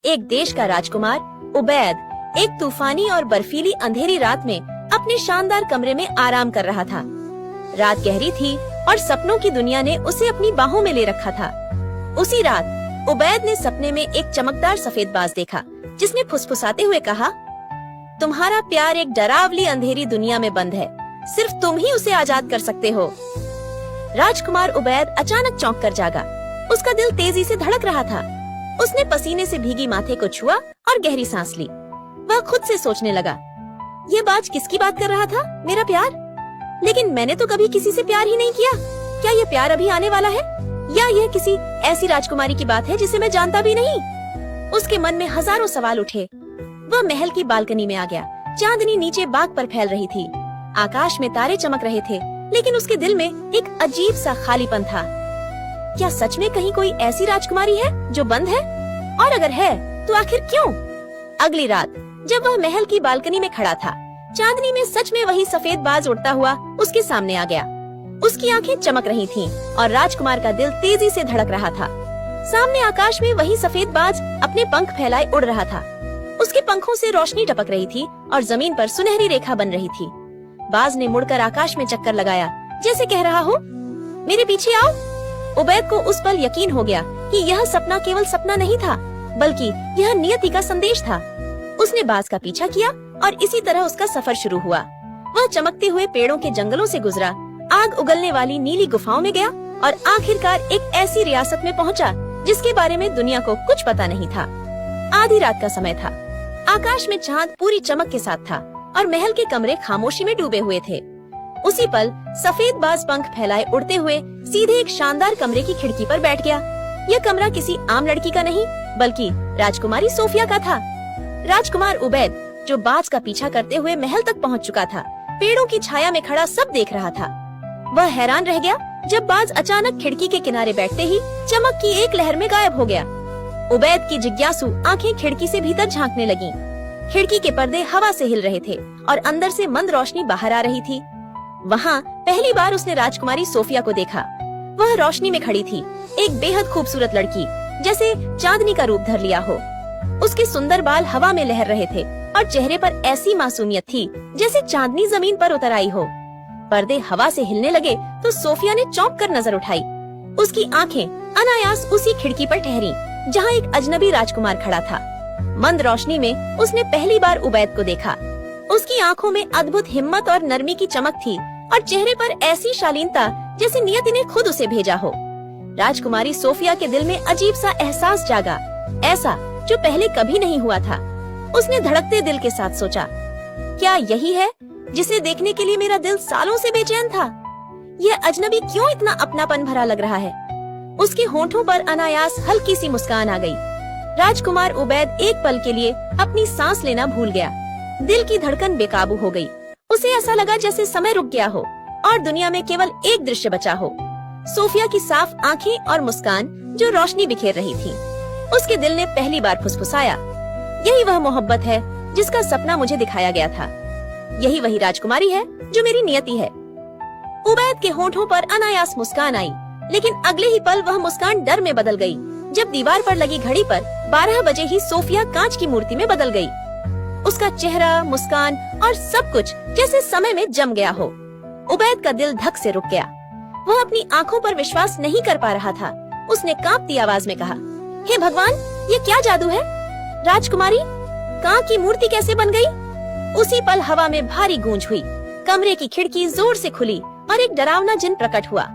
एक देश का राजकुमार उबैद एक तूफानी और बर्फीली अंधेरी रात में अपने शानदार कमरे में आराम कर रहा था। रात गहरी थी और सपनों की दुनिया ने उसे अपनी बाहों में ले रखा था। उसी रात उबैद ने सपने में एक चमकदार सफेद बाज देखा, जिसने फुसफुसाते हुए कहा, तुम्हारा प्यार एक डरावनी अंधेरी दुनिया में बंद है, सिर्फ तुम ही उसे आजाद कर सकते हो। राजकुमार उबैद अचानक चौंक कर जागा। उसका दिल तेजी से धड़क रहा था। उसने पसीने से भीगी माथे को छुआ और गहरी सांस ली। वह खुद से सोचने लगा, ये बाज किसकी बात कर रहा था? मेरा प्यार? लेकिन मैंने तो कभी किसी से प्यार ही नहीं किया। क्या ये प्यार अभी आने वाला है, या यह किसी ऐसी राजकुमारी की बात है जिसे मैं जानता भी नहीं? उसके मन में हजारों सवाल उठे। वह महल की बालकनी में आ गया। चांदनी नीचे बाग पर फैल रही थी। आकाश में तारे चमक रहे थे, लेकिन उसके दिल में एक अजीब सा खालीपन था। क्या सच में कहीं कोई ऐसी राजकुमारी है जो बंद है? और अगर है तो आखिर क्यों? अगली रात जब वह महल की बालकनी में खड़ा था, चांदनी में सच में वही सफेद बाज उड़ता हुआ उसके सामने आ गया। उसकी आंखें चमक रही थीं और राजकुमार का दिल तेजी से धड़क रहा था। सामने आकाश में वही सफेद बाज अपने पंख फैलाए उड़ रहा था। उसके पंखों से रोशनी टपक रही थी और जमीन पर सुनहरी रेखा बन रही थी। बाज ने मुड़कर आकाश में चक्कर लगाया, जैसे कह रहा हो, मेरे पीछे आओ। उबैद को उस पल यकीन हो गया कि यह सपना केवल सपना नहीं था, बल्कि यह नियति का संदेश था। उसने बाज का पीछा किया और इसी तरह उसका सफर शुरू हुआ। वह चमकते हुए पेड़ों के जंगलों से गुजरा, आग उगलने वाली नीली गुफाओं में गया और आखिरकार एक ऐसी रियासत में पहुंचा जिसके बारे में दुनिया को कुछ पता नहीं था। आधी रात का समय था। आकाश में चांद पूरी चमक के साथ था और महल के कमरे खामोशी में डूबे हुए थे। उसी पल सफेद बाज पंख फैलाए उड़ते हुए सीधे एक शानदार कमरे की खिड़की पर बैठ गया। यह कमरा किसी आम लड़की का नहीं, बल्कि राजकुमारी सोफिया का था। राजकुमार उबैद, जो बाज का पीछा करते हुए महल तक पहुंच चुका था, पेड़ों की छाया में खड़ा सब देख रहा था। वह हैरान रह गया जब बाज अचानक खिड़की के किनारे बैठते ही चमक की एक लहर में गायब हो गया। उबैद की जिज्ञासु आंखें खिड़की से भीतर झांकने लगीं। खिड़की के पर्दे हवा से हिल रहे थे और अंदर से मंद रोशनी बाहर आ रही थी। वहाँ पहली बार उसने राजकुमारी सोफिया को देखा। वह रोशनी में खड़ी थी, एक बेहद खूबसूरत लड़की, जैसे चांदनी का रूप धर लिया हो। उसके सुंदर बाल हवा में लहर रहे थे और चेहरे पर ऐसी मासूमियत थी जैसे चांदनी जमीन पर उतर आई हो। पर्दे हवा से हिलने लगे तो सोफिया ने चौंक कर नजर उठाई। उसकी आंखें अनायास उसी खिड़की पर ठहरी जहाँ एक अजनबी राजकुमार खड़ा था। मंद रोशनी में उसने पहली बार उबैद को देखा। उसकी आंखों में अद्भुत हिम्मत और नरमी की चमक थी और चेहरे पर ऐसी शालीनता जैसे नियति ने खुद उसे भेजा हो। राजकुमारी सोफिया के दिल में अजीब सा एहसास जागा, ऐसा जो पहले कभी नहीं हुआ था। उसने धड़कते दिल के साथ सोचा, क्या यही है जिसे देखने के लिए मेरा दिल सालों से बेचैन था? यह अजनबी क्यों इतना अपनापन भरा लग रहा है? उसके होठों पर अनायास हल्की सी मुस्कान आ गई। राजकुमार उबैद एक पल के लिए अपनी सांस लेना भूल गया। दिल की धड़कन बेकाबू हो गई। उसे ऐसा लगा जैसे समय रुक गया हो और दुनिया में केवल एक दृश्य बचा हो, सोफिया की साफ आंखें और मुस्कान जो रोशनी बिखेर रही थी। उसके दिल ने पहली बार फुसफुसाया, यही वह मोहब्बत है जिसका सपना मुझे दिखाया गया था। यही वही राजकुमारी है जो मेरी नियति है। उबैद के होठों पर अनायास मुस्कान आई, लेकिन अगले ही पल वह मुस्कान डर में बदल गई जब दीवार पर लगी घड़ी पर 12 बजे ही सोफिया कांच की मूर्ति में बदल गई। उसका चेहरा, मुस्कान और सब कुछ जैसे समय में जम गया हो। उबैद का दिल धक से रुक गया। वह अपनी आंखों पर विश्वास नहीं कर पा रहा था। उसने कांपती आवाज में कहा, हे भगवान, ये क्या जादू है? राजकुमारी, कांच की मूर्ति कैसे बन गई? उसी पल हवा में भारी गूंज हुई। कमरे की खिड़की जोर से खुली और एक डरावना जिन प्रकट हुआ।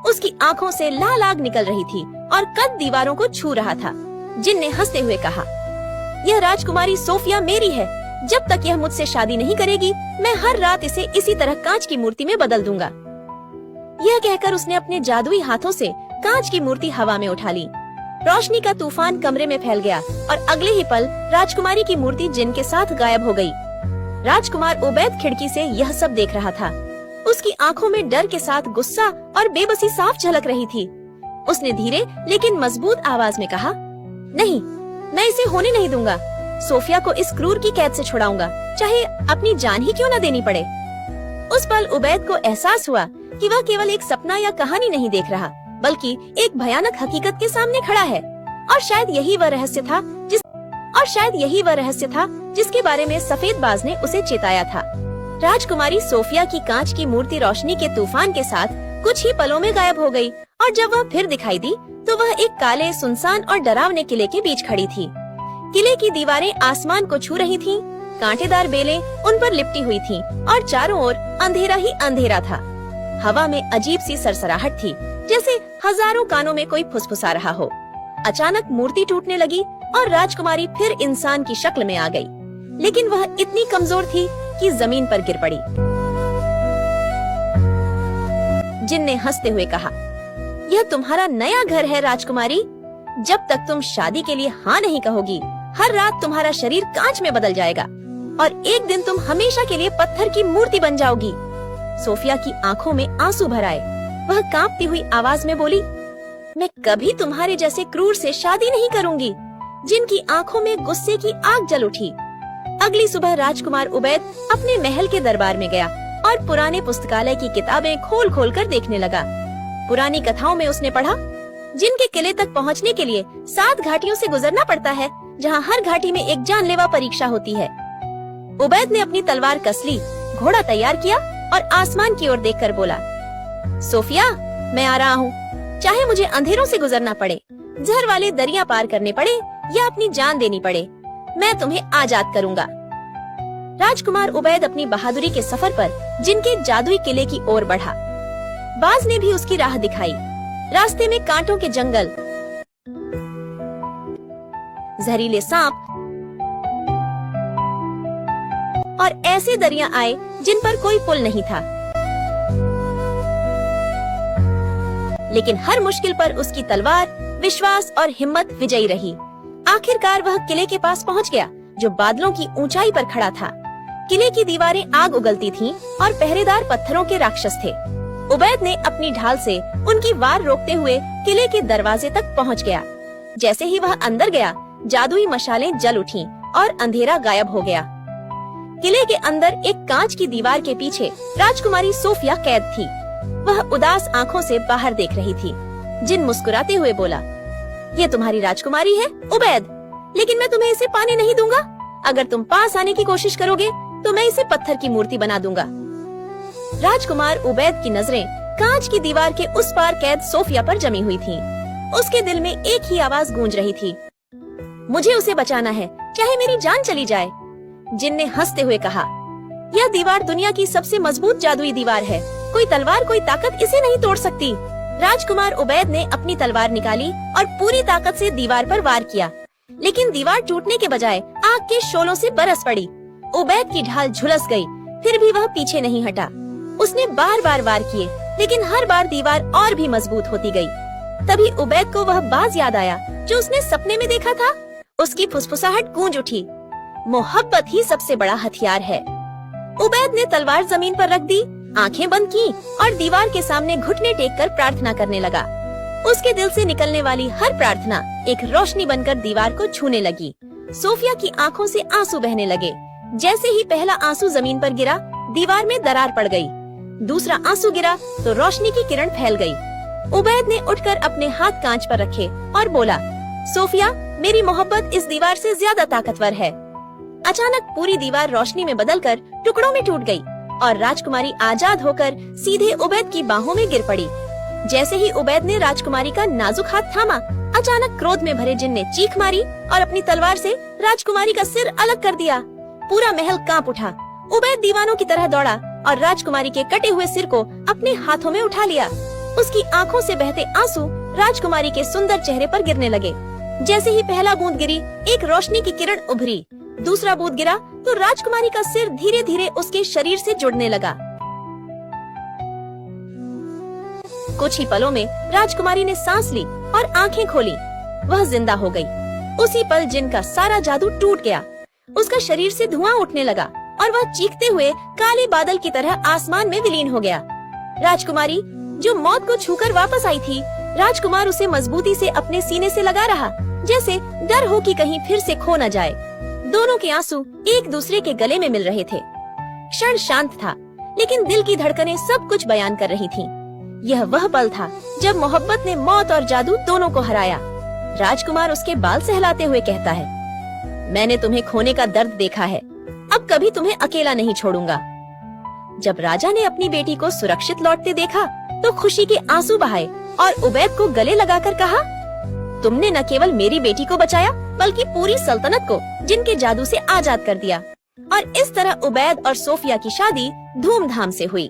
उसकी आंखों से लाल आग निकल रही थी और कद दीवारों को छू रहा था। जिन ने हंसते हुए कहा, यह राजकुमारी सोफिया मेरी है। जब तक यह मुझसे शादी नहीं करेगी, मैं हर रात इसे इसी तरह कांच की मूर्ति में बदल दूंगा। यह कहकर उसने अपने जादुई हाथों से कांच की मूर्ति हवा में उठा ली। रोशनी का तूफान कमरे में फैल गया और अगले ही पल राजकुमारी की मूर्ति जिन के साथ गायब हो गई। राजकुमार उबैद खिड़की से यह सब देख रहा था। उसकी आंखों में डर के साथ गुस्सा और बेबसी साफ झलक रही थी। उसने धीरे लेकिन मजबूत आवाज में कहा, नहीं, मैं इसे होने नहीं दूंगा। सोफिया को इस क्रूर की कैद से छुड़ाऊंगा, चाहे अपनी जान ही क्यों न देनी पड़े। उस पल उबैद को एहसास हुआ कि वह केवल एक सपना या कहानी नहीं देख रहा, बल्कि एक भयानक हकीकत के सामने खड़ा है। और शायद यही वह रहस्य था और शायद यही वह रहस्य था जिसके बारे में सफेद बाज ने उसे चेताया था। राजकुमारी सोफिया की कांच की मूर्ति रोशनी के तूफान के साथ कुछ ही पलों में गायब हो गई, और जब वह फिर दिखाई दी तो वह एक काले, सुनसान और डरावने किले के बीच खड़ी थी। किले की दीवारें आसमान को छू रही थीं, कांटेदार बेलें उन पर लिपटी हुई थीं, और चारों ओर अंधेरा ही अंधेरा था। हवा में अजीब सी सरसराहट थी, जैसे हजारों कानों में कोई फुसफुसा रहा हो। अचानक मूर्ति टूटने लगी और राजकुमारी फिर इंसान की शक्ल में आ गई, लेकिन वह इतनी कमजोर थी कि जमीन पर गिर पड़ी। जिन ने हंसते हुए कहा, यह तुम्हारा नया घर है राजकुमारी। जब तक तुम शादी के लिए हाँ नहीं कहोगी, हर रात तुम्हारा शरीर कांच में बदल जाएगा और एक दिन तुम हमेशा के लिए पत्थर की मूर्ति बन जाओगी। सोफिया की आंखों में आंसू भर आए। वह कांपती हुई आवाज में बोली, मैं कभी तुम्हारे जैसे क्रूर से शादी नहीं करूंगी। जिनकी आंखों में गुस्से की आग जल उठी। अगली सुबह राजकुमार उबैद अपने महल के दरबार में गया और पुराने पुस्तकालय की किताबें खोल खोल कर देखने लगा। पुरानी कथाओं में उसने पढ़ा, जिनके किले तक पहुंचने के लिए 7 घाटियों से गुजरना पड़ता है, जहां हर घाटी में एक जानलेवा परीक्षा होती है। उबैद ने अपनी तलवार कस ली, घोड़ा तैयार किया और आसमान की ओर देखकर बोला, सोफिया, मैं आ रहा हूँ। चाहे मुझे अंधेरों से गुजरना पड़े, जहर वाले दरिया पार करने पड़े या अपनी जान देनी पड़े, मैं तुम्हें आजाद करूंगा। राजकुमार उबैद अपनी बहादुरी के सफर पर जिनके जादुई किले की ओर बढ़ा। बाज ने भी उसकी राह दिखाई। रास्ते में कांटों के जंगल, जहरीले सांप और ऐसे दरिया आए जिन पर कोई पुल नहीं था। लेकिन हर मुश्किल पर उसकी तलवार, विश्वास और हिम्मत विजयी रही। आखिरकार वह किले के पास पहुंच गया, जो बादलों की ऊंचाई पर खड़ा था। किले की दीवारें आग उगलती थीं और पहरेदार पत्थरों के राक्षस थे। उबैद ने अपनी ढाल से उनकी वार रोकते हुए किले के दरवाजे तक पहुंच गया। जैसे ही वह अंदर गया, जादुई मशालें जल उठीं और अंधेरा गायब हो गया। किले के अंदर एक कांच की दीवार के पीछे राजकुमारी सोफिया कैद थी। वह उदास आंखों से बाहर देख रही थी। जिन मुस्कुराते हुए बोला, ये तुम्हारी राजकुमारी है उबैद, लेकिन मैं तुम्हें इसे पाने नहीं दूंगा। अगर तुम पास आने की कोशिश करोगे तो मैं इसे पत्थर की मूर्ति बना दूंगा। राजकुमार उबैद की नजरें कांच की दीवार के उस पार कैद सोफिया पर जमी हुई थीं। उसके दिल में एक ही आवाज गूंज रही थी, मुझे उसे बचाना है, चाहे मेरी जान चली जाए। जिन ने हंसते हुए कहा, यह दीवार दुनिया की सबसे मजबूत जादुई दीवार है। कोई तलवार, कोई ताकत इसे नहीं तोड़ सकती। राजकुमार उबैद ने अपनी तलवार निकाली और पूरी ताकत से दीवार पर वार किया, लेकिन दीवार टूटने के बजाय आग के शोलों से बरस पड़ी। उबैद की ढाल झुलस गई, फिर भी वह पीछे नहीं हटा। उसने बार बार वार किए, लेकिन हर बार दीवार और भी मजबूत होती गई। तभी उबैद को वह बाज याद आया जो उसने सपने में देखा था। उसकी फुसफुसाहट गूंज उठी, मोहब्बत ही सबसे बड़ा हथियार है। उबैद ने तलवार जमीन पर रख दी, आंखें बंद की और दीवार के सामने घुटने टेक कर प्रार्थना करने लगा। उसके दिल से निकलने वाली हर प्रार्थना एक रोशनी बनकर दीवार को छूने लगी। सोफिया की आंखों से आंसू बहने लगे। जैसे ही पहला आंसू जमीन पर गिरा, दीवार में दरार पड़ गई। दूसरा आंसू गिरा तो रोशनी की किरण फैल गई। उबैद ने उठकर अपने हाथ कांच पर रखे और बोला, सोफिया, मेरी मोहब्बत इस दीवार से ज्यादा ताकतवर है। अचानक पूरी दीवार रोशनी में बदलकर टुकड़ों में टूट गई और राजकुमारी आजाद होकर सीधे उबैद की बाहों में गिर पड़ी। जैसे ही उबैद ने राजकुमारी का नाजुक हाथ थामा, अचानक क्रोध में भरे जिन ने चीख मारी और अपनी तलवार से राजकुमारी का सिर अलग कर दिया। पूरा महल कांप उठा। उबैद दीवानों की तरह दौड़ा और राजकुमारी के कटे हुए सिर को अपने हाथों में उठा लिया। उसकी आंखों से बहते आंसू राजकुमारी के सुंदर चेहरे पर गिरने लगे। जैसे ही पहला बूंद गिरी, एक रोशनी की किरण उभरी। दूसरा बूंद गिरा तो राजकुमारी का सिर धीरे धीरे उसके शरीर से जुड़ने लगा। कुछ ही पलों में राजकुमारी ने सांस ली और आंखें खोली। वह जिंदा हो गई। उसी पल जिन का सारा जादू टूट गया। उसका शरीर से धुआं उठने लगा और वह चीखते हुए काले बादल की तरह आसमान में विलीन हो गया। राजकुमारी जो मौत को छूकर वापस आई थी, राजकुमार उसे मजबूती से अपने सीने से लगा रहा, जैसे डर हो कि कहीं फिर से खो न जाए। दोनों के आंसू एक दूसरे के गले में मिल रहे थे। क्षण शांत था, लेकिन दिल की धड़कनें सब कुछ बयान कर रही थीं। यह वह पल था जब मोहब्बत ने मौत और जादू दोनों को हराया। राजकुमार उसके बाल सहलाते हुए कहता है, मैंने तुम्हें खोने का दर्द देखा है, अब कभी तुम्हें अकेला नहीं छोड़ूंगा। जब राजा ने अपनी बेटी को सुरक्षित लौटते देखा तो खुशी के आंसू बहाए और उबैद को गले लगाकर कहा, तुमने न केवल मेरी बेटी को बचाया बल्कि पूरी सल्तनत को जिनके जादू से आजाद कर दिया। और इस तरह उबैद और सोफिया की शादी धूमधाम से हुई।